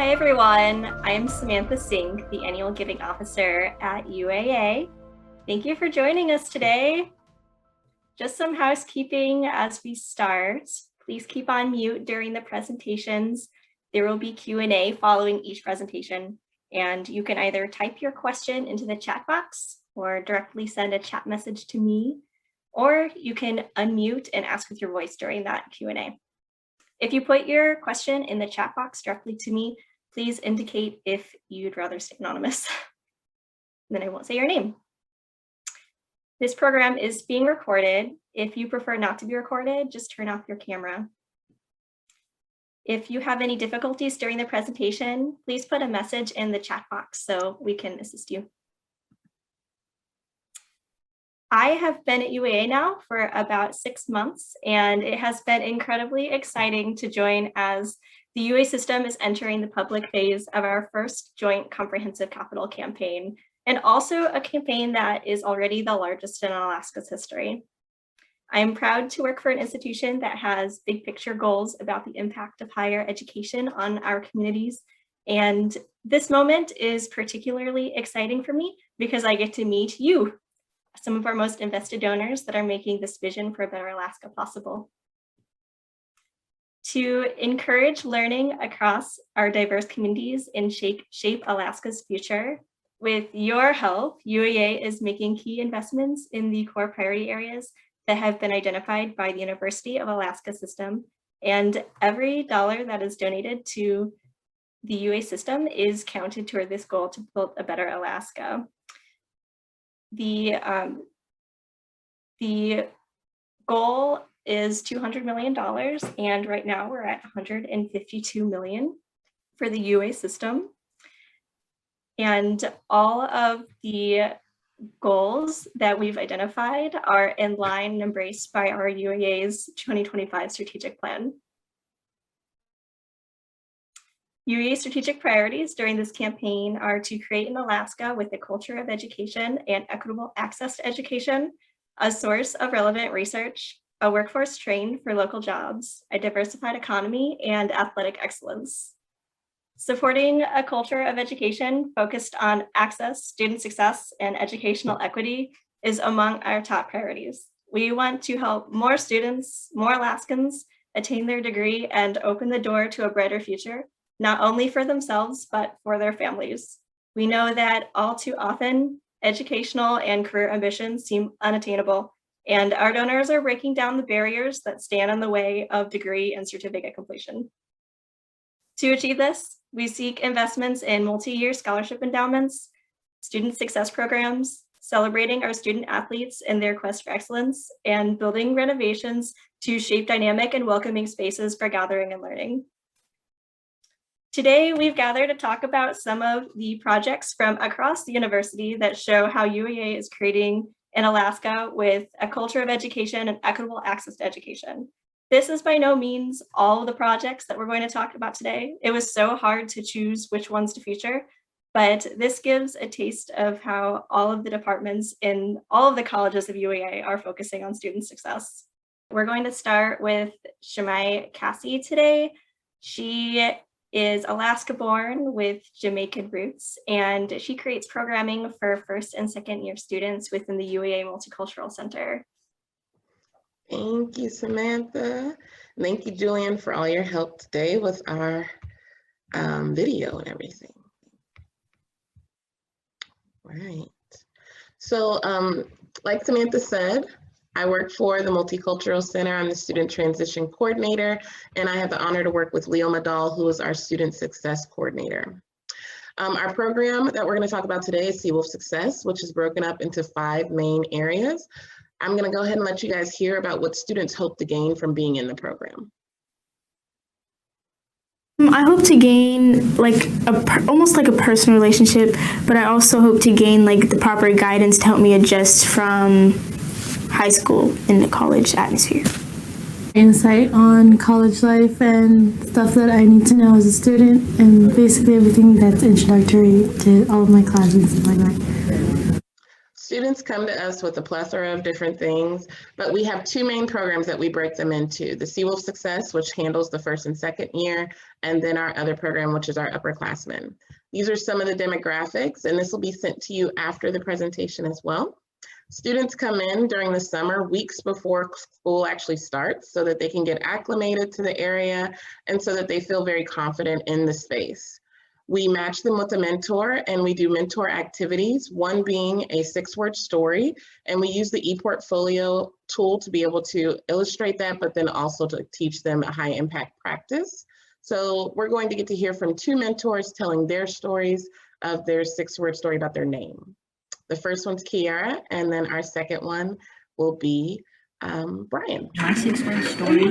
Hi everyone, I am Samantha Singh, the Annual Giving Officer at UAA. Thank you for joining us today. Just some housekeeping as we start. Please keep on mute during the presentations. There will be Q&A following each presentation, and you can either type your question into the chat box or directly send a chat message to me, or you can unmute and ask with your voice during that Q&A. If you put your question in the chat box directly to me, please indicate if you'd rather stay anonymous. Then I won't say your name. This program is being recorded. If you prefer not to be recorded, just turn off your camera. If you have any difficulties during the presentation, please put a message in the chat box so we can assist you. I have been at UAA now for about 6 months, and it has been incredibly exciting to join as the UA system is entering the public phase of our first joint comprehensive capital campaign, and also a campaign that is already the largest in Alaska's history. I am proud to work for an institution that has big picture goals about the impact of higher education on our communities. And this moment is particularly exciting for me because I get to meet you, some of our most invested donors that are making this vision for a better Alaska possible. To encourage learning across our diverse communities and shape Alaska's future, with your help, UAA is making key investments in the core priority areas that have been identified by the University of Alaska system, and every dollar that is donated to the UA system is counted toward this goal to build a better Alaska. The goal is $200 million, and right now we're at $152 million for the UA system. And all of the goals that we've identified are in line and embraced by our UAA's 2025 strategic plan. UAA strategic priorities during this campaign are to create an Alaska with a culture of education and equitable access to education, a source of relevant research, a workforce trained for local jobs, a diversified economy, and athletic excellence. Supporting a culture of education focused on access, student success, and educational equity is among our top priorities. We want to help more students, more Alaskans, attain their degree and open the door to a brighter future, not only for themselves, but for their families. We know that all too often, educational and career ambitions seem unattainable, and our donors are breaking down the barriers that stand in the way of degree and certificate completion. To achieve this, we seek investments in multi-year scholarship endowments, student success programs, celebrating our student athletes in their quest for excellence, and building renovations to shape dynamic and welcoming spaces for gathering and learning. Today, we've gathered to talk about some of the projects from across the university that show how UAA is creating an Alaska with a culture of education and equitable access to education. This is by no means all of the projects that we're going to talk about today. It was so hard to choose which ones to feature, but this gives a taste of how all of the departments in all of the colleges of UAA are focusing on student success. We're going to start with Shemai Cassie today. She is Alaska born with Jamaican roots, and she creates programming for first and second year students within the UAA Multicultural Center. Thank you, Samantha. Thank you, Julian, for all your help today with our video and everything. All right. So like Samantha said, I work for the Multicultural Center. I'm the Student Transition Coordinator, and I have the honor to work with Leo Madal, who is our Student Success Coordinator. Our program that we're going to talk about today is Seawolf Success, which is broken up into 5 main areas. I'm going to go ahead and let you guys hear about what students hope to gain from being in the program. I hope to gain almost like a personal relationship, but I also hope to gain the proper guidance to help me adjust from high school in the college atmosphere. Insight on college life and stuff that I need to know as a student, and basically everything that's introductory to all of my classes and stuff like that. Students come to us with a plethora of different things, but we have two main programs that we break them into: the Seawolf Success, which handles the first and second year, and then our other program, which is our upperclassmen. These are some of the demographics, and this will be sent to you after the presentation as well. Students come in during the summer, weeks before school actually starts, so that they can get acclimated to the area and so that they feel very confident in the space. We match them with a mentor, and we do mentor activities, one being a 6-word story, and we use the ePortfolio tool to be able to illustrate that, but then also to teach them a high impact practice. So we're going to get to hear from 2 mentors telling their stories of their 6-word story about their name. The first one's Kiara, and then our second one will be Brian. My 6-word story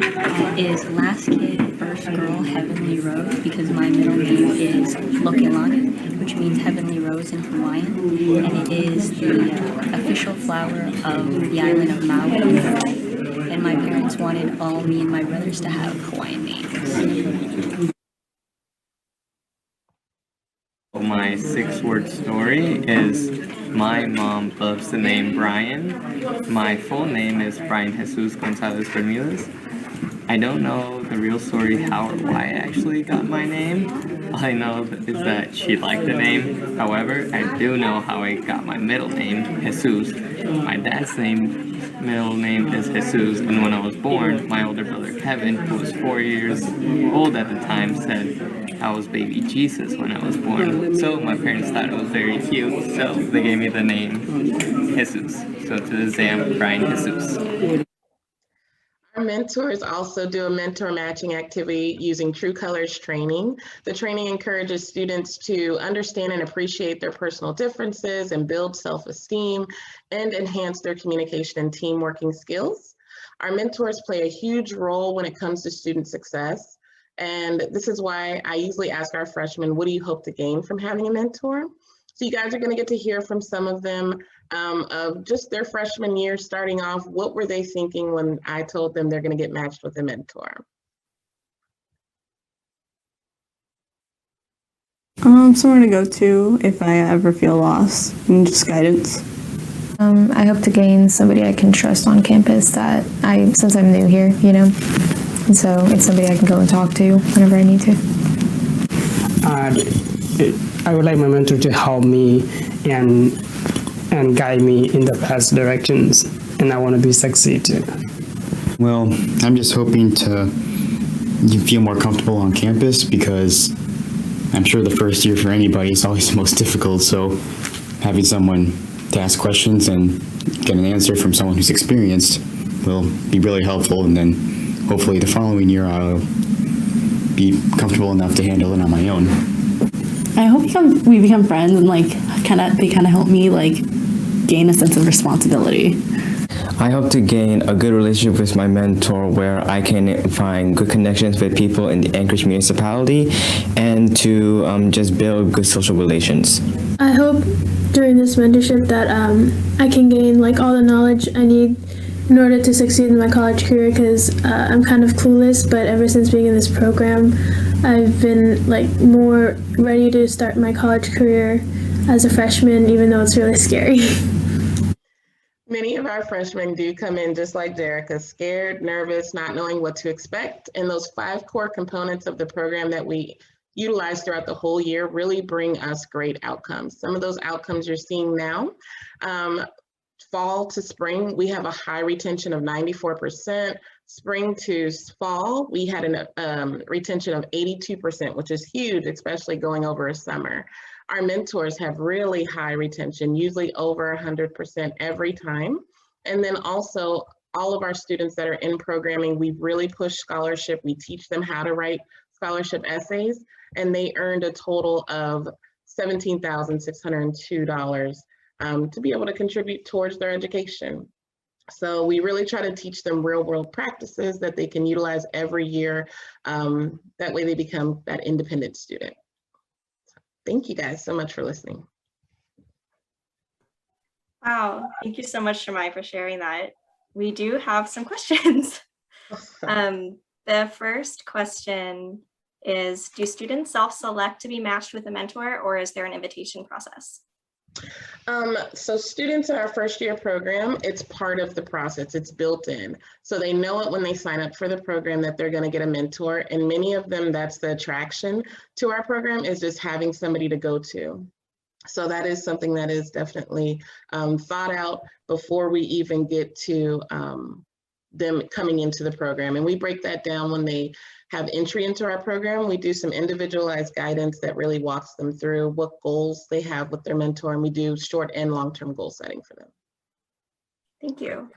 is Last Kid, First Girl, Heavenly Rose, because my middle name is Lokelani, which means Heavenly Rose in Hawaiian, and it is the official flower of the island of Maui. And my parents wanted all me and my brothers to have Hawaiian names. My 6-word story is my mom loves the name Brian. My full name is Brian Jesus Gonzalez Bermudez. I don't know the real story how or why I actually got my name. All I know is that she liked the name. However, I do know how I got my middle name, Jesus. My dad's middle name is Jesus, and when I was born, my older brother Kevin, who was 4 years old at the time, said I was baby Jesus when I was born. So my parents thought it was very cute, so they gave me the name Jesus. So to this day, I'm Brian Jesus. Our mentors also do a mentor matching activity using True Colors training. The training encourages students to understand and appreciate their personal differences and build self-esteem and enhance their communication and team working skills. Our mentors play a huge role when it comes to student success. And this is why I usually ask our freshmen, what do you hope to gain from having a mentor? So you guys are going to get to hear from some of them of just their freshman year starting off. What were they thinking when I told them they're going to get matched with a mentor? Somewhere to go to if I ever feel lost, and just guidance. I hope to gain somebody I can trust on campus since I'm new here, you know, and so it's somebody I can go and talk to whenever I need to. I would like my mentor to help me and guide me in the best directions, and I want to be succeed too. Well, I'm just hoping to feel more comfortable on campus, because I'm sure the first year for anybody is always the most difficult, so having someone to ask questions and get an answer from someone who's experienced will be really helpful, and then hopefully the following year I'll be comfortable enough to handle it on my own. I hope we become friends, and they kind of help me gain a sense of responsibility. I hope to gain a good relationship with my mentor, where I can find good connections with people in the Anchorage municipality, and to just build good social relations. I hope during this mentorship that I can gain all the knowledge I need in order to succeed in my college career, because I'm kind of clueless, but ever since being in this program, I've been more ready to start my college career as a freshman, even though it's really scary. Many of our freshmen do come in just like Jerica, scared, nervous, not knowing what to expect. And those 5 core components of the program that we utilize throughout the whole year really bring us great outcomes. Some of those outcomes you're seeing now. Fall to spring, we have a high retention of 94%. Spring to fall, we had a retention of 82%, which is huge, especially going over a summer. Our mentors have really high retention, usually over 100% every time. And then also all of our students that are in programming, we really push scholarship. We teach them how to write scholarship essays, and they earned a total of $17,602 to be able to contribute towards their education. So we really try to teach them real world practices that they can utilize every year. That way they become that independent student. Thank you guys so much for listening. Wow, thank you so much, Shamai, for sharing that. We do have some questions. The first question is, do students self-select to be matched with a mentor, or is there an invitation process? So students in our first year program, it's part of the process, it's built in. So they know it when they sign up for the program that they're gonna get a mentor, and many of them, that's the attraction to our program, is just having somebody to go to. So that is something that is definitely thought out before we even get to them coming into the program. And we break that down when they have entry into our program. We do some individualized guidance that really walks them through what goals they have with their mentor, and we do short and long-term goal setting for them. Thank you.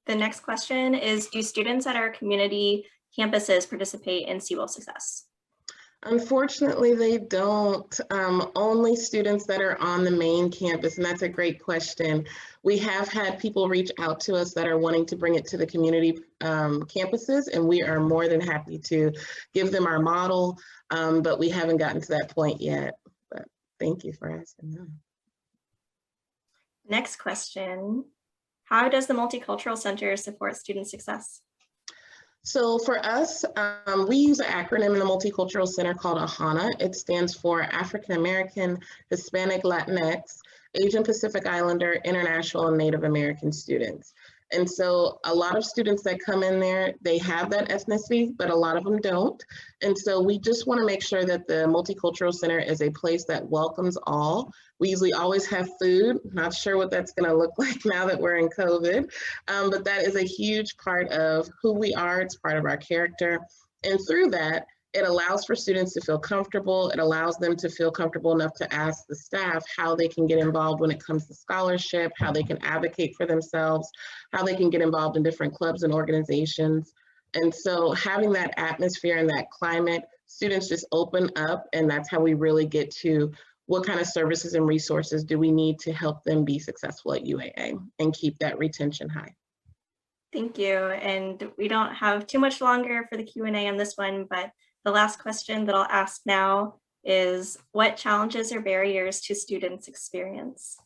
The next question is, do students at our community campuses participate in Seawell Success? Unfortunately, they don't. Only students that are on the main campus, and that's a great question. We have had people reach out to us that are wanting to bring it to the community campuses, and we are more than happy to give them our model, but we haven't gotten to that point yet. But thank you for asking that. Next question, how does the Multicultural Center support student success? So for us, we use an acronym in the Multicultural Center called AHANA. It stands for African American, Hispanic, Latinx, Asian Pacific Islander, International, and Native American students. And so a lot of students that come in there, they have that ethnicity, but a lot of them don't. And so we just want to make sure that the Multicultural Center is a place that welcomes all. We usually always have food. Not sure what that's going to look like now that we're in COVID, but that is a huge part of who we are. It's part of our character. And through that, it allows for students to feel comfortable. It allows them to feel comfortable enough to ask the staff how they can get involved when it comes to scholarship, how they can advocate for themselves, how they can get involved in different clubs and organizations. And so having that atmosphere and that climate, students just open up, and that's how we really get to what kind of services and resources do we need to help them be successful at UAA and keep that retention high. Thank you. And we don't have too much longer for the Q&A on this one, but the last question that I'll ask now is, what challenges or barriers to students experience?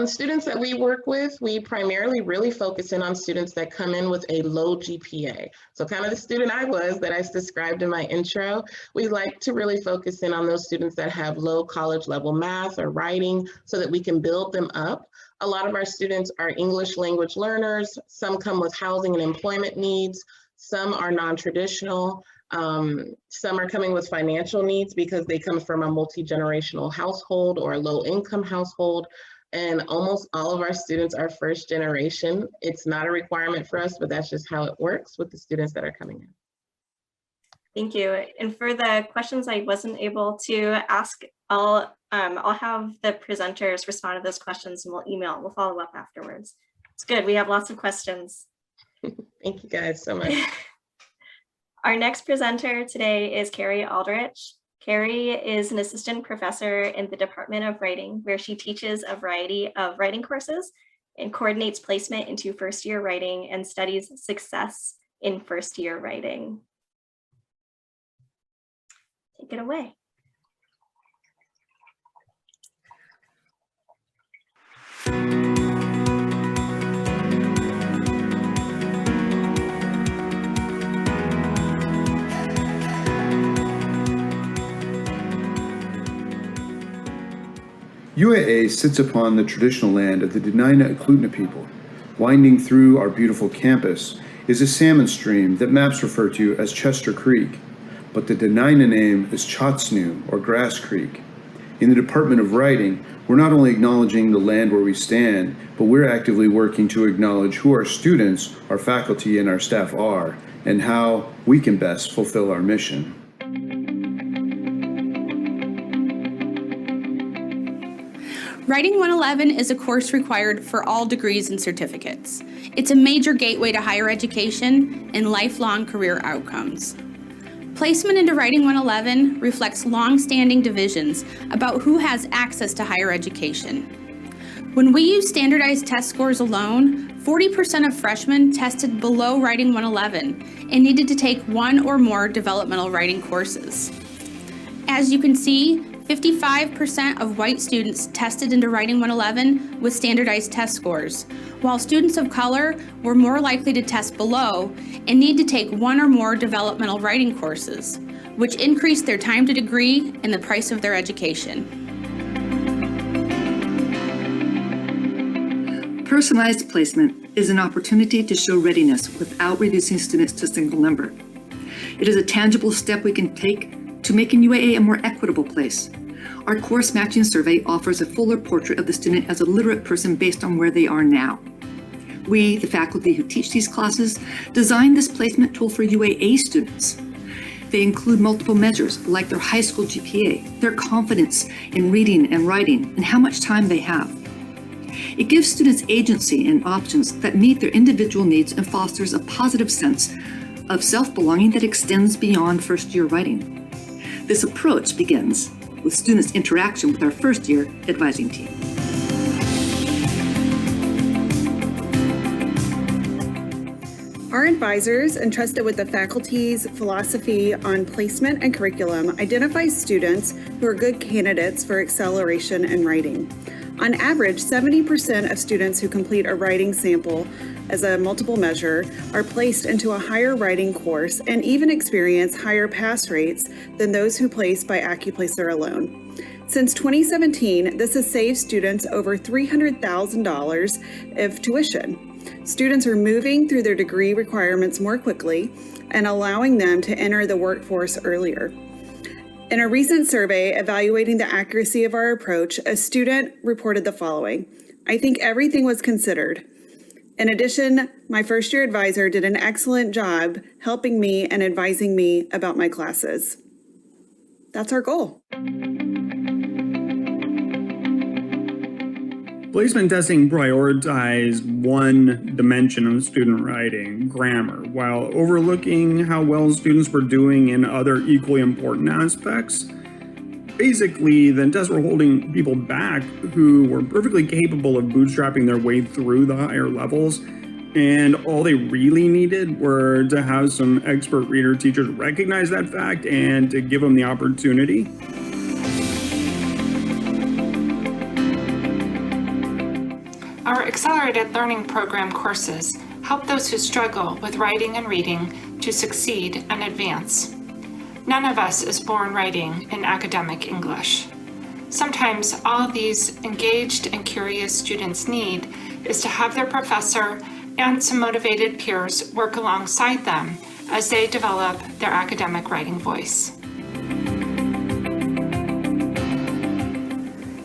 Students that we work with, we primarily really focus in on students that come in with a low GPA. So kind of the student I was that I described in my intro, we like to really focus in on those students that have low college level math or writing so that we can build them up. A lot of our students are English language learners. Some come with housing and employment needs. Some are non-traditional. Some are coming with financial needs because they come from a multi-generational household or a low income household. And almost all of our students are first generation. It's not a requirement for us, but that's just how it works with the students that are coming in. Thank you. And for the questions I wasn't able to ask, I'll have the presenters respond to those questions, and we'll follow up afterwards. It's good. We have lots of questions. Thank you guys so much. Our next presenter today is Carrie Aldrich. Carrie is an assistant professor in the Department of Writing, where she teaches a variety of writing courses and coordinates placement into first-year writing and studies success in first-year writing. Take it away. UAA sits upon the traditional land of the Dena'ina and Eklutna people. Winding through our beautiful campus is a salmon stream that maps refer to as Chester Creek, but the Dena'ina name is Chotsnu, or Grass Creek. In the Department of Writing, we're not only acknowledging the land where we stand, but we're actively working to acknowledge who our students, our faculty, and our staff are, and how we can best fulfill our mission. Writing 111 is a course required for all degrees and certificates. It's a major gateway to higher education and lifelong career outcomes. Placement into Writing 111 reflects long-standing divisions about who has access to higher education. When we use standardized test scores alone, 40% of freshmen tested below Writing 111 and needed to take one or more developmental writing courses. As you can see, 55% of white students tested into Writing 111 with standardized test scores, while students of color were more likely to test below and need to take one or more developmental writing courses, which increased their time to degree and the price of their education. personalized placement is an opportunity to show readiness without reducing students to a single number. It is a tangible step we can take to making UAA a more equitable place. Our course matching survey offers a fuller portrait of the student as a literate person based on where they are now. We, the faculty who teach these classes, designed this placement tool for UAA students. They include multiple measures like their high school GPA, their confidence in reading and writing, and how much time they have. It gives students agency and options that meet their individual needs and fosters a positive sense of self-belonging that extends beyond first-year writing. This approach begins with students' interaction with our first-year advising team. Our advisors, entrusted with the faculty's philosophy on placement and curriculum, identify students who are good candidates for acceleration in writing. On average, 70% of students who complete a writing sample as a multiple measure are placed into a higher writing course and even experience higher pass rates than those who place by AccuPlacer alone. Since 2017, this has saved students over $300,000 of tuition. Students are moving through their degree requirements more quickly and allowing them to enter the workforce earlier. In a recent survey evaluating the accuracy of our approach, a student reported the following: "I think everything was considered. In addition, my first-year advisor did an excellent job helping me and advising me about my classes." That's our goal. Placement testing prioritized one dimension of student writing, grammar, while overlooking how well students were doing in other equally important aspects. Basically, the tests were holding people back who were perfectly capable of bootstrapping their way through the higher levels, and all they really needed were to have some expert reader teachers recognize that fact and to give them the opportunity. Our Accelerated Learning Program courses help those who struggle with writing and reading to succeed and advance. None of us is born writing in academic English. Sometimes all these engaged and curious students need is to have their professor and some motivated peers work alongside them as they develop their academic writing voice.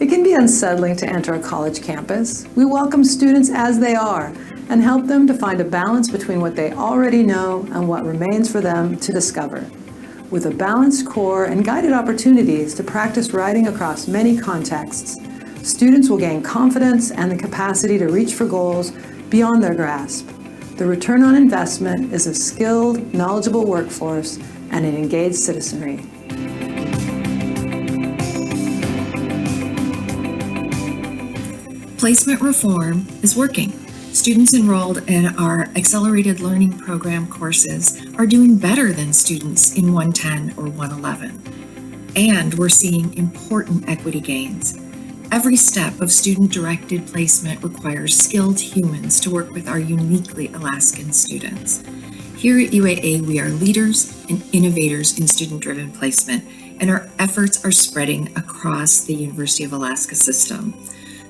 It can be unsettling to enter a college campus. We welcome students as they are and help them to find a balance between what they already know and what remains for them to discover. With a balanced core and guided opportunities to practice writing across many contexts, students will gain confidence and the capacity to reach for goals beyond their grasp. The return on investment is a skilled, knowledgeable workforce and an engaged citizenry. Placement reform is working. Students enrolled in our Accelerated Learning Program courses are doing better than students in 110 or 111. And we're seeing important equity gains. Every step of student-directed placement requires skilled humans to work with our uniquely Alaskan students. Here at UAA, we are leaders and innovators in student-driven placement, and our efforts are spreading across the University of Alaska system.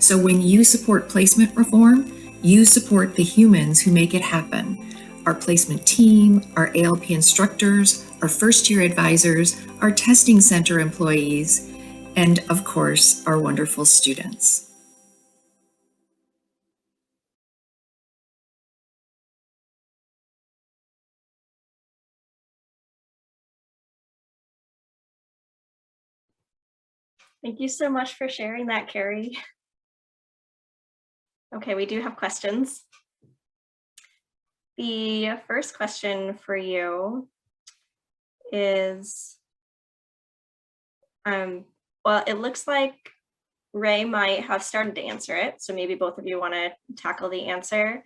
So when you support placement reform, you support the humans who make it happen. Our placement team, our ALP instructors, our first-year advisors, our testing center employees, and of course, our wonderful students. Thank you so much for sharing that, Carrie. Okay, we do have questions. The first question for you is, well, it looks like Ray might have started to answer it, so maybe both of you want to tackle the answer.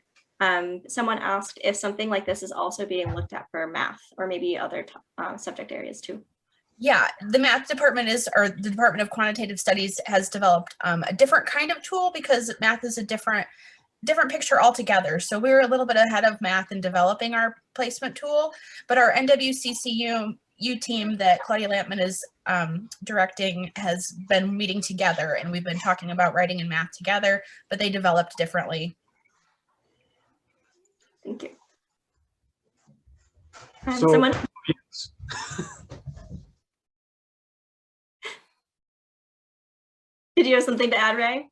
Someone asked if something like this is also being looked at for math or maybe other subject areas too. Yeah, the math department or the Department of Quantitative Studies has developed a different kind of tool because math is a different picture altogether. So we're a little bit ahead of math in developing our placement tool, but our NWCCU team that Claudia Lampman is directing has been meeting together, and we've been talking about writing and math together, but they developed differently Thank you. So, Someone, yes. did you have something to add, Ray?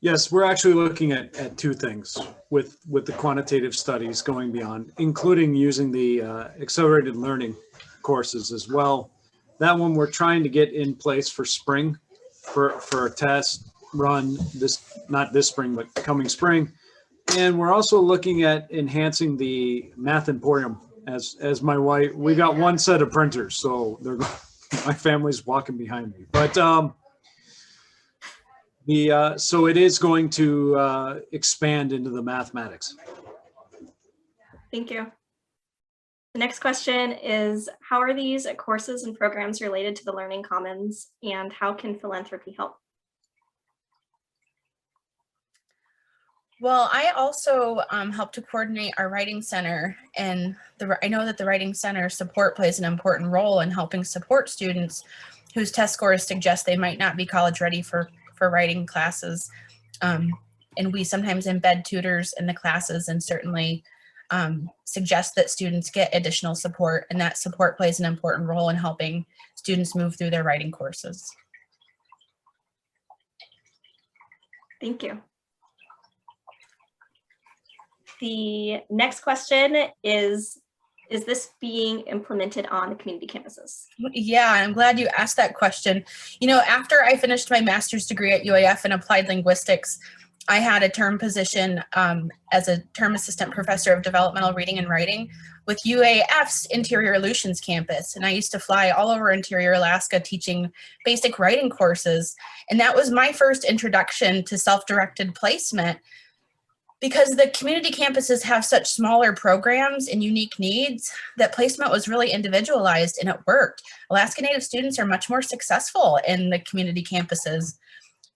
Yes, we're actually looking at two things with the quantitative studies going beyond, including using the accelerated learning courses as well. That one we're trying to get in place for spring, for a test run not this spring, but coming spring. And we're also looking at enhancing the Math Emporium. As my wife, we got one set of printers, so my family's walking behind me. But so it is going to expand into the mathematics. Thank you. The next question is, how are these courses and programs related to the Learning Commons, and how can philanthropy help? Well, I also help to coordinate our writing center, and I know that the writing center support plays an important role in helping support students whose test scores suggest they might not be college ready for writing classes. And we sometimes embed tutors in the classes and certainly suggest that students get additional support, and that support plays an important role in helping students move through their writing courses. Thank you. The next question is this being implemented on the community campuses? Yeah, I'm glad you asked that question. You know, after I finished my master's degree at UAF in applied linguistics, I had a term position as a term assistant professor of developmental reading and writing with UAF's Interior Aleutians campus. And I used to fly all over Interior Alaska teaching basic writing courses. And that was my first introduction to self-directed placement, because the community campuses have such smaller programs and unique needs that placement was really individualized, and it worked. Alaska Native students are much more successful in the community campuses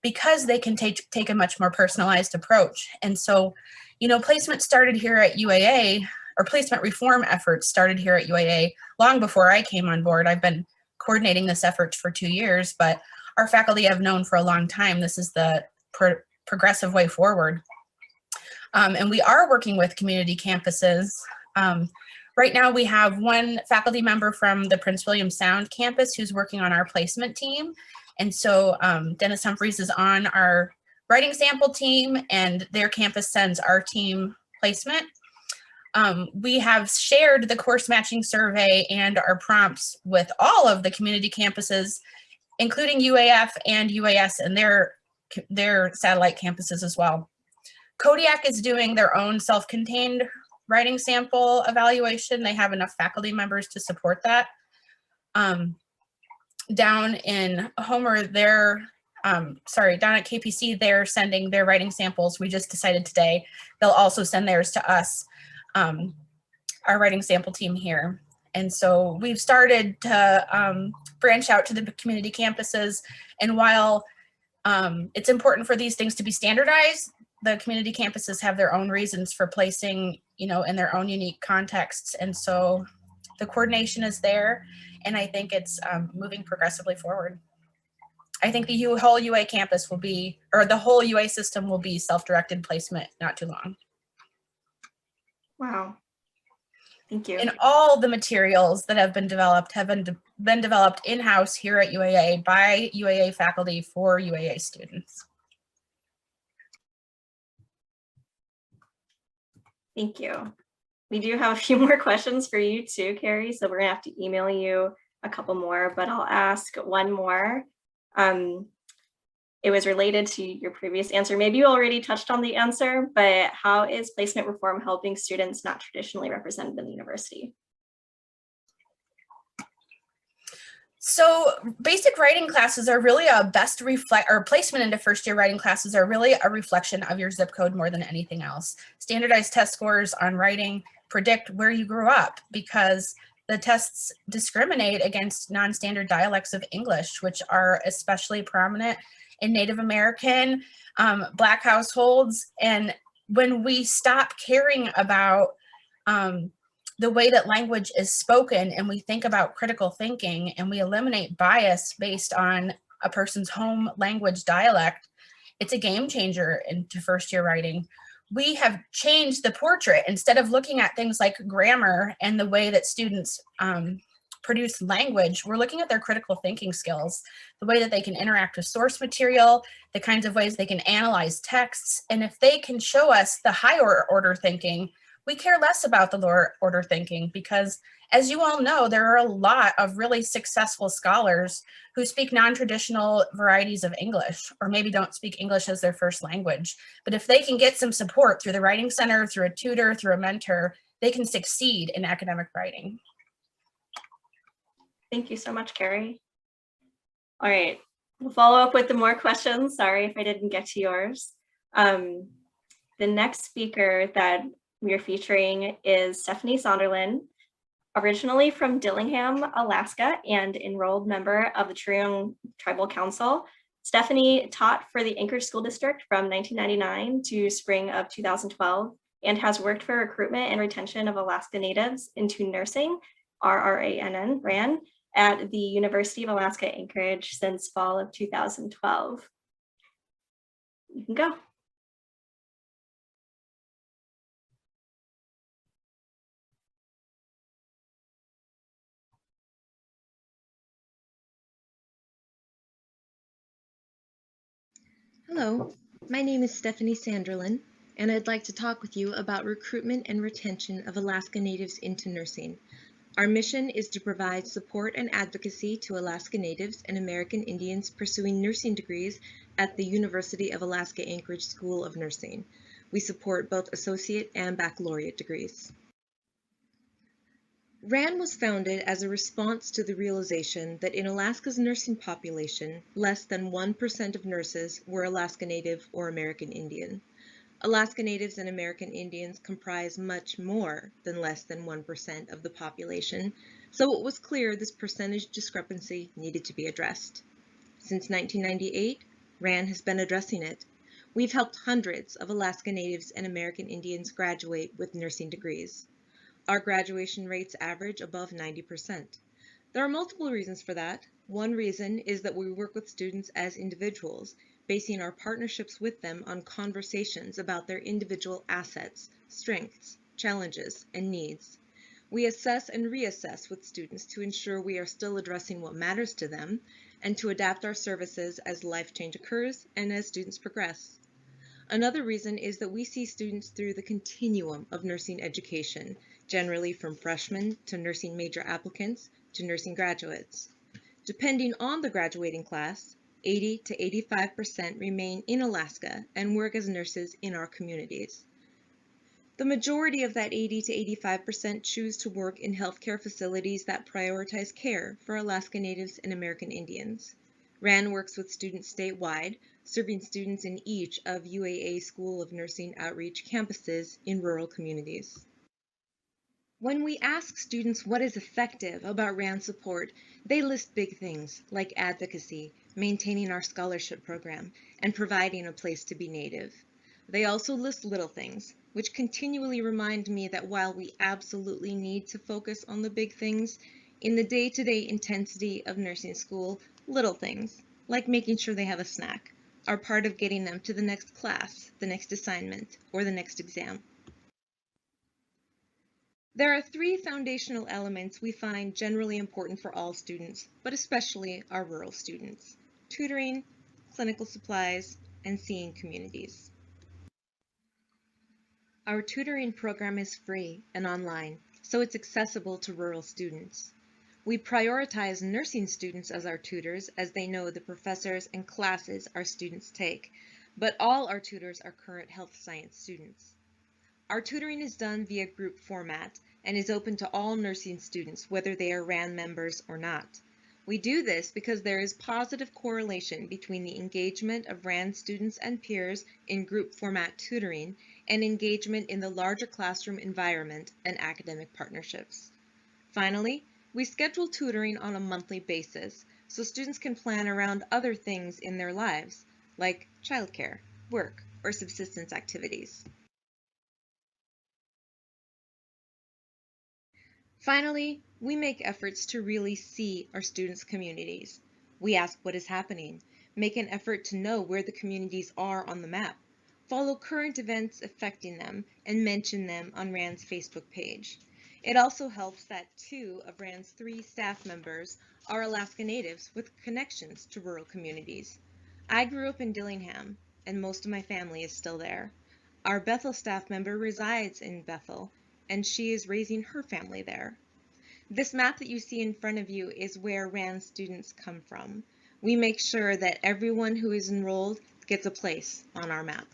because they can take a much more personalized approach. And so, you know, placement started here at UAA, or placement reform efforts started here at UAA long before I came on board. I've been coordinating this effort for 2 years, but our faculty have known for a long time this is the progressive way forward. And we are working with community campuses. Right now we have one faculty member from the Prince William Sound campus who's working on our placement team. And so Dennis Humphreys is on our writing sample team, and their campus sends our team placement. We have shared the course matching survey and our prompts with all of the community campuses, including UAF and UAS and their satellite campuses as well. Kodiak is doing their own self-contained writing sample evaluation. They have enough faculty members to support that. Down in Homer, down at KPC, they're sending their writing samples. We just decided today they'll also send theirs to us, our writing sample team here. And so we've started to branch out to the community campuses. And while it's important for these things to be standardized, the community campuses have their own reasons for placing, you know, in their own unique contexts. And so the coordination is there, and I think it's moving progressively forward. I think the whole UA campus will be, or the whole UA system will be self-directed placement not too long. Wow. Thank you. And all the materials that have been developed in-house here at UAA by UAA faculty for UAA students. Thank you. We do have a few more questions for you too, Carrie, so we're gonna have to email you a couple more, but I'll ask one more. It was related to your previous answer. Maybe you already touched on the answer, but how is placement reform helping students not traditionally represented in the university? So basic writing classes are really placement into first year writing classes are really a reflection of your zip code more than anything else. Standardized test scores on writing predict where you grew up, because the tests discriminate against non-standard dialects of English, which are especially prominent in Native American, Black households. And when we stop caring about the way that language is spoken, and we think about critical thinking, and we eliminate bias based on a person's home language dialect, it's a game changer into first year writing. we have changed the portrait. Instead of looking at things like grammar and the way that students produce language, we're looking at their critical thinking skills, the way that they can interact with source material, the kinds of ways they can analyze texts. And if they can show us the higher order thinking, we care less about the lower order thinking, because as you all know, there are a lot of really successful scholars who speak non-traditional varieties of English, or maybe don't speak English as their first language. But if they can get some support through the Writing Center, through a tutor, through a mentor, they can succeed in academic writing. Thank you so much, Carrie. All right, we'll follow up with the more questions. Sorry if I didn't get to yours. The next speaker that we are featuring is Stephanie Sonderlin, originally from Dillingham, Alaska, and enrolled member of the Tutoring Tribal Council. Stephanie taught for the Anchorage School District from 1999 to spring of 2012, and has worked for recruitment and retention of Alaska Natives into nursing, RRANN, at the University of Alaska Anchorage since fall of 2012. You can go. Hello, my name is Stephanie Sanderlin, and I'd like to talk with you about recruitment and retention of Alaska Natives into nursing. Our mission is to provide support and advocacy to Alaska Natives and American Indians pursuing nursing degrees at the University of Alaska Anchorage School of Nursing. We support both associate and baccalaureate degrees. RRANN was founded as a response to the realization that in Alaska's nursing population, less than 1% of nurses were Alaska Native or American Indian. Alaska Natives and American Indians comprise much more than less than 1% of the population, so it was clear this percentage discrepancy needed to be addressed. Since 1998, RRANN has been addressing it. We've helped hundreds of Alaska Natives and American Indians graduate with nursing degrees. Our graduation rates average above 90%. There are multiple reasons for that. One reason is that we work with students as individuals, basing our partnerships with them on conversations about their individual assets, strengths, challenges, and needs. We assess and reassess with students to ensure we are still addressing what matters to them and to adapt our services as life change occurs and as students progress. Another reason is that we see students through the continuum of nursing education, generally from freshmen to nursing major applicants to nursing graduates. Depending on the graduating class, 80 to 85% remain in Alaska and work as nurses in our communities. The majority of that 80 to 85% choose to work in healthcare facilities that prioritize care for Alaska Natives and American Indians. RRANN works with students statewide, serving students in each of UAA School of Nursing outreach campuses in rural communities. When we ask students what is effective about RRANN support, they list big things like advocacy, maintaining our scholarship program, and providing a place to be Native. They also list little things, which continually remind me that while we absolutely need to focus on the big things, in the day-to-day intensity of nursing school, little things, like making sure they have a snack, are part of getting them to the next class, the next assignment, or the next exam. There are three foundational elements we find generally important for all students, but especially our rural students: tutoring, clinical supplies, and seeing communities. Our tutoring program is free and online, so it's accessible to rural students. We prioritize nursing students as our tutors, as they know the professors and classes our students take, but all our tutors are current health science students. Our tutoring is done via group format and is open to all nursing students, whether they are RRANN members or not. We do this because there is positive correlation between the engagement of RRANN students and peers in group format tutoring and engagement in the larger classroom environment and academic partnerships. Finally, we schedule tutoring on a monthly basis so students can plan around other things in their lives, like childcare, work, or subsistence activities. Finally, we make efforts to really see our students' communities. We ask what is happening, make an effort to know where the communities are on the map. follow current events affecting them, and mention them on RRANN's Facebook page. It also helps that 2 of RRANN's 3 staff members are Alaska Natives with connections to rural communities. I grew up in Dillingham, and most of my family is still there. Our Bethel staff member resides in Bethel, and she is raising her family there. This map that you see in front of you is where RRANN students come from. We make sure that everyone who is enrolled gets a place on our map.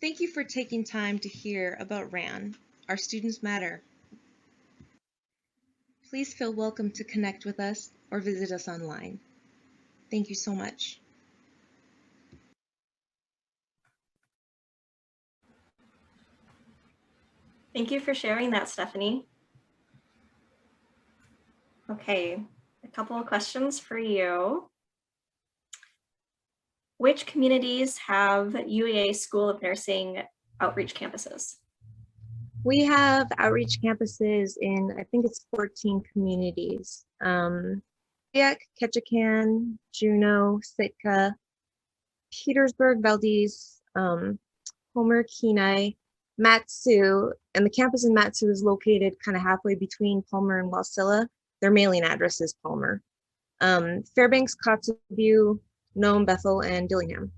Thank you for taking time to hear about RRANN. Our students matter. Please feel welcome to connect with us or visit us online. Thank you so much. Thank you for sharing that, Stephanie. Okay, a couple of questions for you. Which communities have UEA School of Nursing outreach campuses? We have outreach campuses in, I think it's 14 communities. Ketchikan, Juneau, Sitka, Petersburg, Valdez, Homer, Kenai, Matsu, and the campus in Matsu is located kind of halfway between Palmer and Wasilla. Their mailing address is Palmer. Fairbanks, Kotzebue, Nome, Bethel, and Dillingham.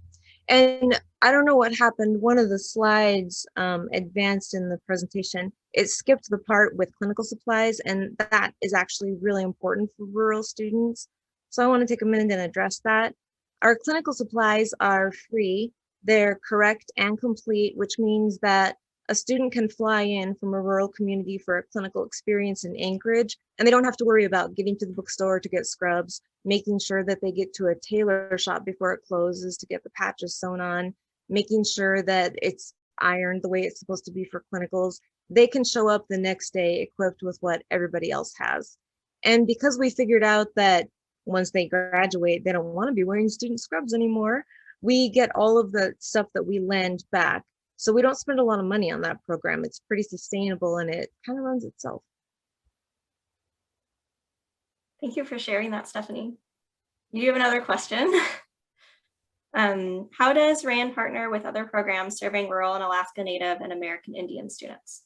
And I don't know what happened. One of the slides advanced in the presentation. It skipped the part with clinical supplies, and that is actually really important for rural students. So I want to take a minute and address that. Our clinical supplies are free. They're correct and complete, which means that a student can fly in from a rural community for a clinical experience in Anchorage, and they don't have to worry about getting to the bookstore to get scrubs, making sure that they get to a tailor shop before it closes to get the patches sewn on, making sure that it's ironed the way it's supposed to be for clinicals. They can show up the next day equipped with what everybody else has. And because we figured out that once they graduate, they don't want to be wearing student scrubs anymore, we get all of the stuff that we lend back. So we don't spend a lot of money on that program. It's pretty sustainable and it kind of runs itself. Thank you for sharing that, Stephanie. You have another question. How does RRANN partner with other programs serving rural and Alaska Native and American Indian students?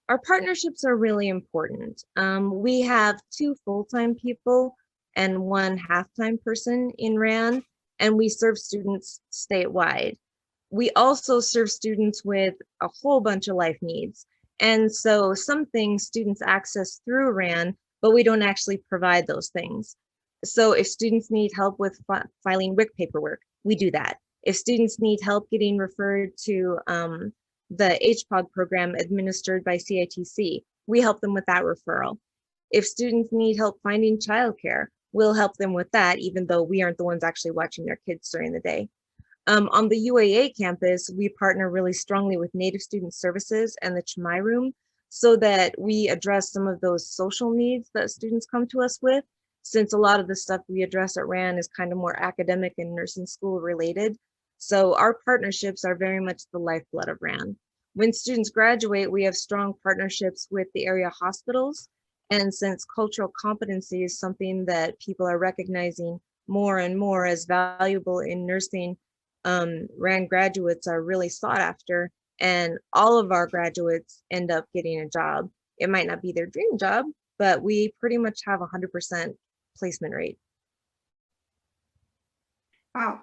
Our partnerships are really important. We have 2 full-time people and 1 half-time person in RRANN, and we serve students statewide. We also serve students with a whole bunch of life needs. And so some things students access through RRANN, but we don't actually provide those things. So if students need help with filing WIC paperwork, we do that. If students need help getting referred to the HPOG program administered by CITC, we help them with that referral. If students need help finding childcare, we'll help them with that, even though we aren't the ones actually watching their kids during the day. On the UAA campus, we partner really strongly with Native Student Services and the Chamai Room so that we address some of those social needs that students come to us with, since a lot of the stuff we address at RRANN is kind of more academic and nursing school related. So our partnerships are very much the lifeblood of RRANN. When students graduate, we have strong partnerships with the area hospitals. And since cultural competency is something that people are recognizing more and more as valuable in nursing, RRANN graduates are really sought after, and all of our graduates end up getting a job. It might not be their dream job, but we pretty much have 100% placement rate. Wow.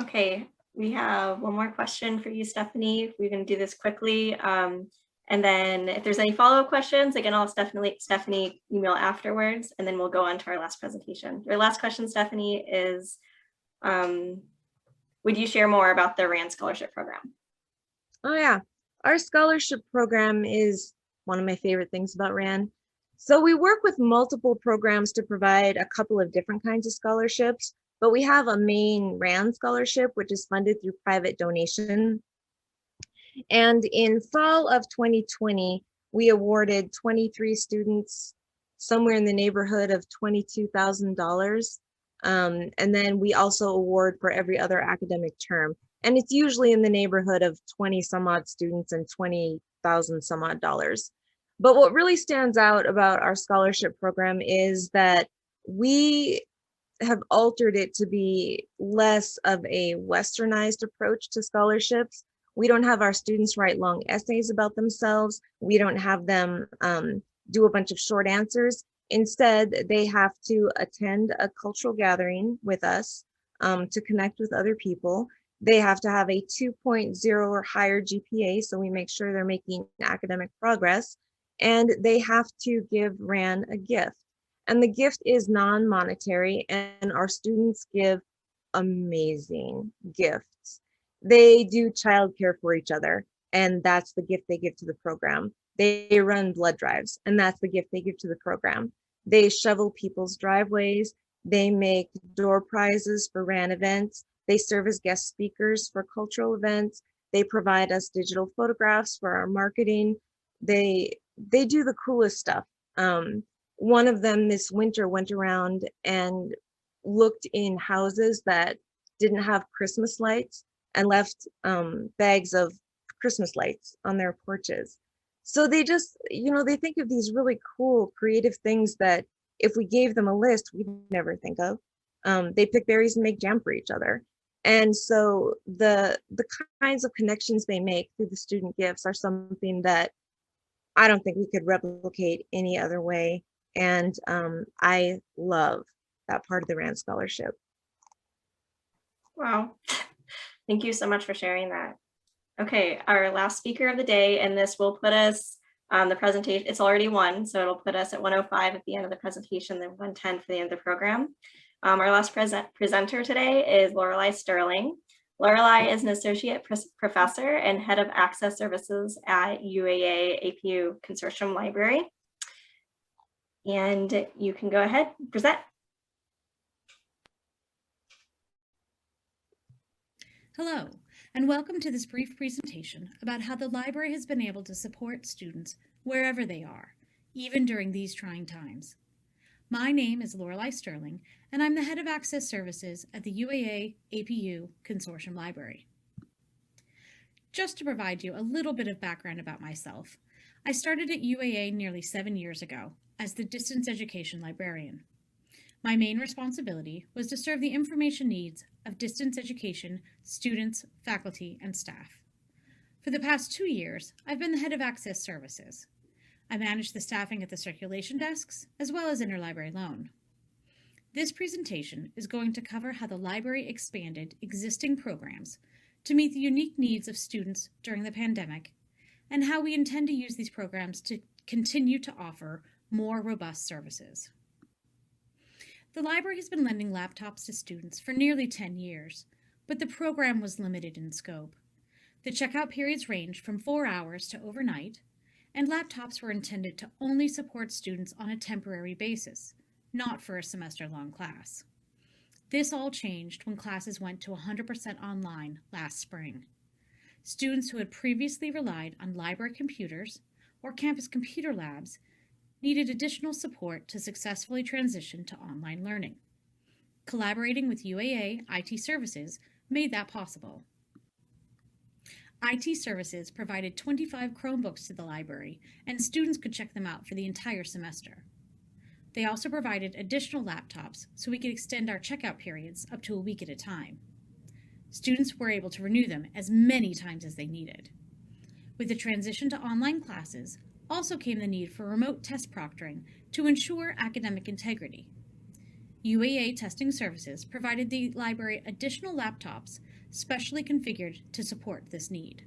Okay, we have one more question for you, Stephanie. We're going to do this quickly. And then if there's any follow-up questions, again, I'll Stephanie email afterwards, and then we'll go on to our last presentation. Your last question, Stephanie, is would you share more about the RRANN scholarship program? Oh yeah, our scholarship program is one of my favorite things about RRANN. So we work with multiple programs to provide a couple of different kinds of scholarships, but we have a main RRANN scholarship, which is funded through private donation. And in fall of 2020, we awarded 23 students somewhere in the neighborhood of $22,000. And then we also award for every other academic term. And it's usually in the neighborhood of 20 some odd students and $20,000 some odd dollars. But what really stands out about our scholarship program is that we have altered it to be less of a westernized approach to scholarships. We don't have our students write long essays about themselves. We don't have them do a bunch of short answers. Instead, they have to attend a cultural gathering with us to connect with other people. They have to have a 2.0 or higher GPA, so we make sure they're making academic progress. And they have to give RRANN a gift. And the gift is non-monetary, and our students give amazing gifts. They do childcare for each other, and that's the gift they give to the program. They run blood drives, and that's the gift they give to the program. They shovel people's driveways. They make door prizes for RRANN events. They serve as guest speakers for cultural events. They provide us digital photographs for our marketing. They do the coolest stuff. One of them this winter went around and looked in houses that didn't have Christmas lights and left bags of Christmas lights on their porches. So they just, they think of these really cool, creative things that if we gave them a list, we'd never think of. They pick berries and make jam for each other. And so the kinds of connections they make through the student gifts are something that I don't think we could replicate any other way. And I love that part of the RRANN scholarship. Wow. Thank you so much for sharing that. Okay, our last speaker of the day, and this will put us on the presentation. It's already 1, so it'll put us at 1:05 at the end of the presentation, then 1:10 for the end of the program. Our last presenter today is Lorelei Sterling. Lorelei is an associate professor and head of access services at UAA APU Consortium Library. And you can go ahead and present. Hello, and welcome to this brief presentation about how the library has been able to support students wherever they are, even during these trying times. My name is Lorelei Sterling, and I'm the head of access services at the UAA APU Consortium Library. Just to provide you a little bit of background about myself, I started at UAA nearly 7 years ago as the distance education librarian. My main responsibility was to serve the information needs of distance education students, faculty, and staff. For the past 2 years, I've been the head of access services. I manage the staffing at the circulation desks, as well as interlibrary loan. This presentation is going to cover how the library expanded existing programs to meet the unique needs of students during the pandemic, and how we intend to use these programs to continue to offer more robust services. The library has been lending laptops to students for nearly 10 years, but the program was limited in scope. The checkout periods ranged from 4 hours to overnight, and laptops were intended to only support students on a temporary basis, not for a semester-long class. This all changed when classes went to 100% online last spring. Students who had previously relied on library computers or campus computer labs needed additional support to successfully transition to online learning. Collaborating with UAA IT Services made that possible. IT Services provided 25 Chromebooks to the library, and students could check them out for the entire semester. They also provided additional laptops so we could extend our checkout periods up to a week at a time. Students were able to renew them as many times as they needed. With the transition to online classes, also came the need for remote test proctoring to ensure academic integrity. UAA Testing Services provided the library additional laptops specially configured to support this need.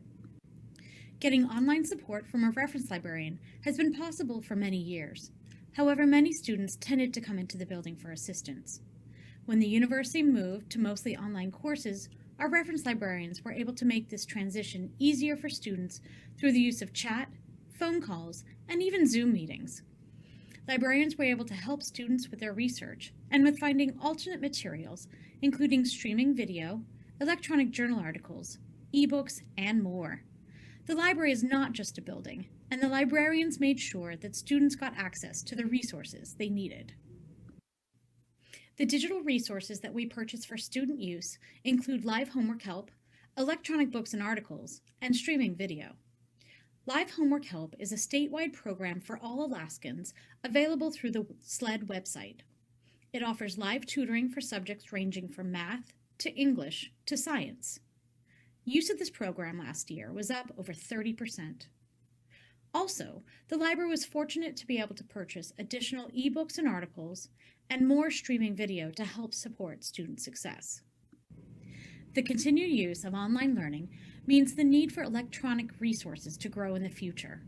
Getting online support from a reference librarian has been possible for many years. However, many students tended to come into the building for assistance. When the university moved to mostly online courses, our reference librarians were able to make this transition easier for students through the use of chat, phone calls, and even Zoom meetings. Librarians were able to help students with their research and with finding alternate materials, including streaming video, electronic journal articles, ebooks, and more. The library is not just a building, and the librarians made sure that students got access to the resources they needed. The digital resources that we purchase for student use include live homework help, electronic books and articles, and streaming video. Live Homework Help is a statewide program for all Alaskans available through the SLED website. It offers live tutoring for subjects ranging from math to English to science. Use of this program last year was up over 30%. Also, the library was fortunate to be able to purchase additional ebooks and articles and more streaming video to help support student success. The continued use of online learning means the need for electronic resources to grow in the future,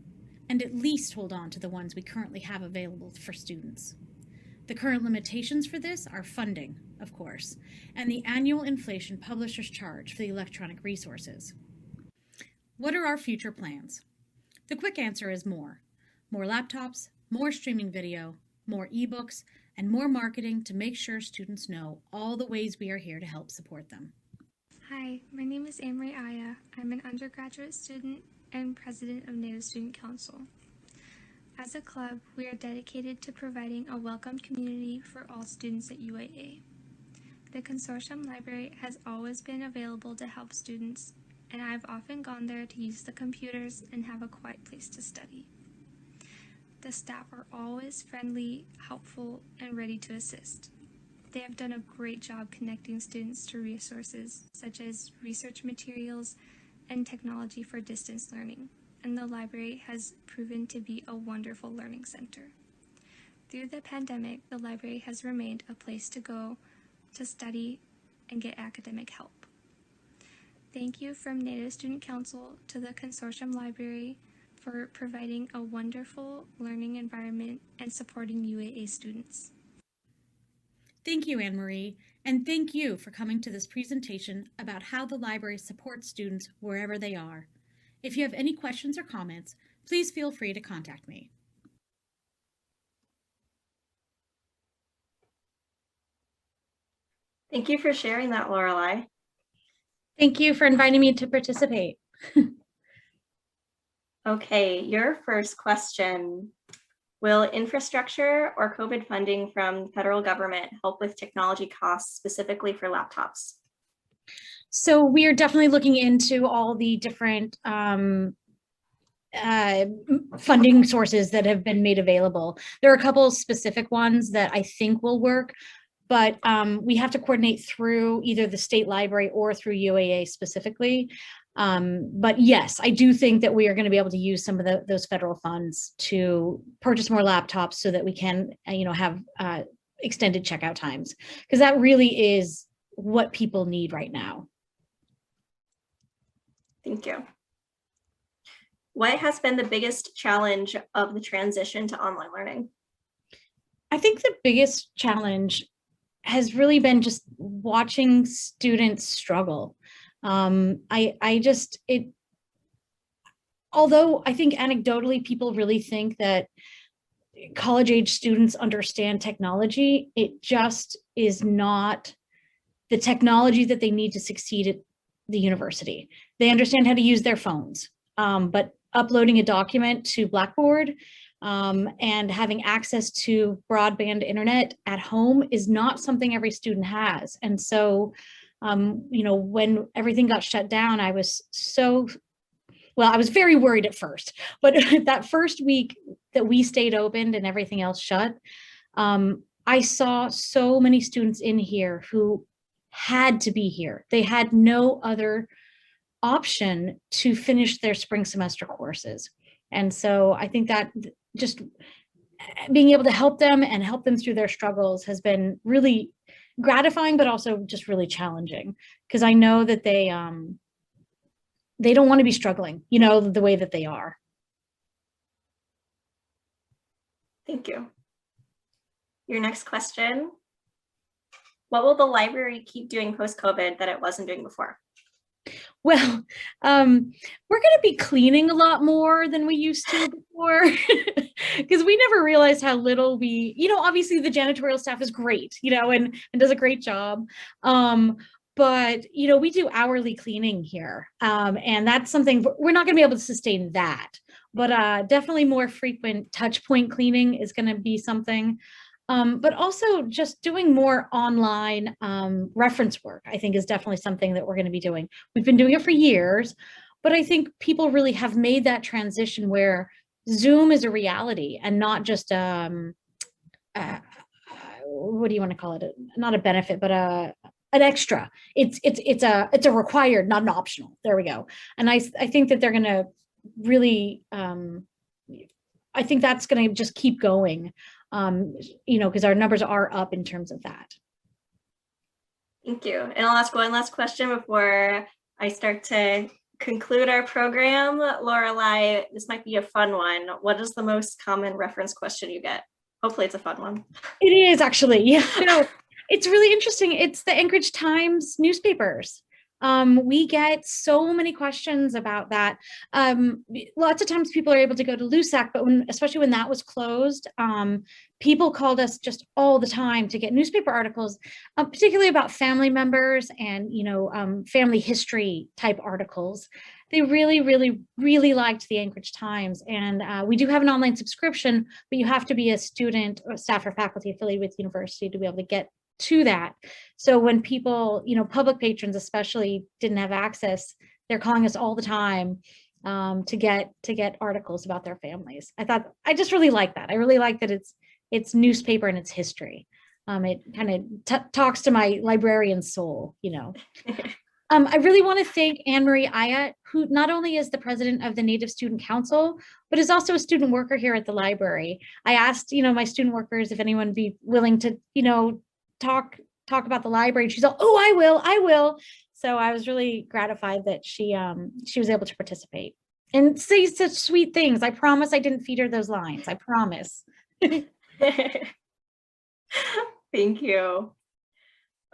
and at least hold on to the ones we currently have available for students. The current limitations for this are funding, of course, and the annual inflation publishers charge for the electronic resources. What are our future plans? The quick answer is more. More laptops, more streaming video, more ebooks, and more marketing to make sure students know all the ways we are here to help support them. Hi, my name is Amory Aya. I'm an undergraduate student and president of Native Student Council. As a club, we are dedicated to providing a welcome community for all students at UAA. The Consortium Library has always been available to help students, and I've often gone there to use the computers and have a quiet place to study. The staff are always friendly, helpful, and ready to assist. They have done a great job connecting students to resources such as research materials and technology for distance learning, and the library has proven to be a wonderful learning center. Through the pandemic, the library has remained a place to go to study and get academic help. Thank you from Native Student Council to the Consortium Library for providing a wonderful learning environment and supporting UAA students. Thank you, Anne-Marie, and thank you for coming to this presentation about how the library supports students wherever they are. If you have any questions or comments, please feel free to contact me. Thank you for sharing that, Lorelei. Thank you for inviting me to participate. Okay, your first question. Will infrastructure or COVID funding from the federal government help with technology costs, specifically for laptops? So we are definitely looking into all the different funding sources that have been made available. There are a couple specific ones that I think will work, but we have to coordinate through either the state library or through UAA specifically. But yes, I do think that we are going to be able to use some of those federal funds to purchase more laptops so that we can, have extended checkout times, because that really is what people need right now. Thank you. What has been the biggest challenge of the transition to online learning? I think the biggest challenge has really been just watching students struggle. Although I think anecdotally people really think that college age students understand technology, it just is not the technology that they need to succeed at the university. They understand how to use their phones, but uploading a document to Blackboard and having access to broadband internet at home is not something every student has. And so, when everything got shut down, I was very worried at first, but that first week that we stayed open and everything else shut, I saw so many students in here who had to be here. They had no other option to finish their spring semester courses. And so I think that just being able to help them and help them through their struggles has been really gratifying, but also just really challenging, because I know that they don't want to be struggling, the way that they are. Thank you. Your next question. What will the library keep doing post-COVID that it wasn't doing before? Well, we're going to be cleaning a lot more than we used to before, because we never realized how little we, obviously the janitorial staff is great, and does a great job. But, we do hourly cleaning here, and that's something we're not going to be able to sustain that, but definitely more frequent touch point cleaning is going to be something. But also just doing more online reference work, I think, is definitely something that we're going to be doing. We've been doing it for years, but I think people really have made that transition where Zoom is a reality and not just what do you want to call it? Not a benefit, but an extra. It's a required, not an optional. There we go. And I think that they're going to really, I think that's going to just keep going, you know, because our numbers are up in terms of that. Thank you. And I'll ask one last question before I start to conclude our program. Lorelei, this might be a fun one. What is the most common reference question you get? Hopefully it's a fun one. It is actually, yeah. No, it's really interesting. It's the Anchorage Times newspapers. We get so many questions about that. Lots of times people are able to go to LUSAC, but especially when that was closed, people called us just all the time to get newspaper articles, particularly about family members and, you know, family history type articles. They really, really, really liked the Anchorage Times. And we do have an online subscription, but you have to be a student or staff or faculty affiliated with the university to be able to get to that. So when people, you know, public patrons especially didn't have access, they're calling us all the time to get articles about their families. I just really like that. I really like that it's newspaper and it's history. It kind of talks to my librarian soul, you know. I really want to thank Anne-Marie Aya, who not only is the president of the Native Student Council, but is also a student worker here at the library. I asked, you know, my student workers if anyone would be willing to, you know, talk about the library. And she's like, oh, I will. So I was really gratified that she was able to participate and say such sweet things. I promise I didn't feed her those lines. I promise. Thank you.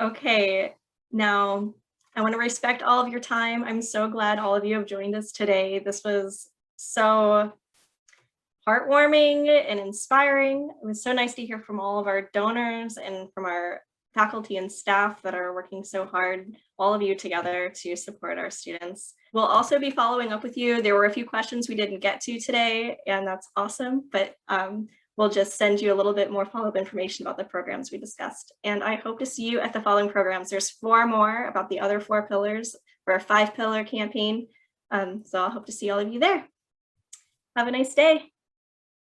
Okay, now I want to respect all of your time. I'm so glad all of you have joined us today. This was so heartwarming and inspiring. It was so nice to hear from all of our donors and from our faculty and staff that are working so hard, all of you together to support our students. We'll also be following up with you. There were a few questions we didn't get to today, and that's awesome, but we'll just send you a little bit more follow-up information about the programs we discussed. And I hope to see you at the following programs. There's 4 more about the other 4 pillars for our 5-pillar campaign. So I'll hope to see all of you there. Have a nice day.